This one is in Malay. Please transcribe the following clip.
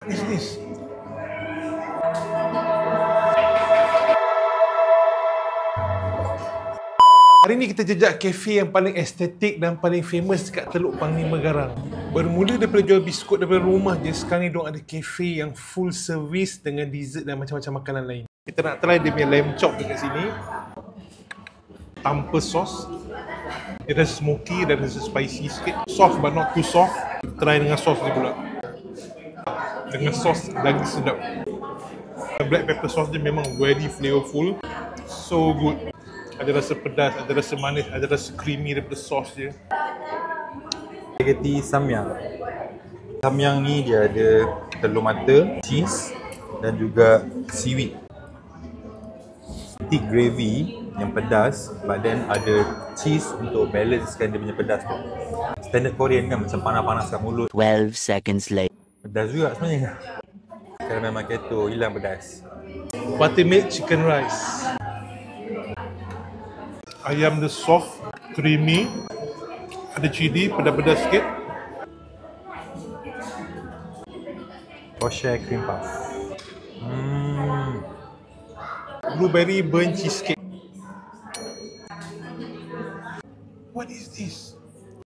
Manis. Hari ni kita jejak kafe yang paling estetik dan paling famous dekat Teluk Panglima Garang. Bermula daripada jual biskut daripada rumah je, sekarang ni diorang ada kafe yang full service dengan dessert dan macam-macam makanan lain. Kita nak try dia punya lamb chop dekat sini. Tanpa sos. Dia rasa smoky dan rasa spicy sikit. Soft but not too soft. Try dengan sos ni pula. Dengan sos lagi sedap. Black pepper sauce dia memang very flavorful. So good. Ada rasa pedas, ada rasa manis, ada rasa creamy daripada sos dia. Spaghetti samyang. Samyang ni dia ada telur mata, cheese dan juga seaweed. Thick gravy yang pedas, but then ada cheese untuk balancekan dia punya pedas tu. Standard Korean kan macam panas-panas kat mulut. 12 seconds later. Pedas juga sebenarnya. Caramel macchiato, hilang pedas. Buttermilk chicken rice. Ayam dia soft, creamy, ada cili, pedas-pedas sikit. Crochet cream puff. Blueberry burnt cheesecake.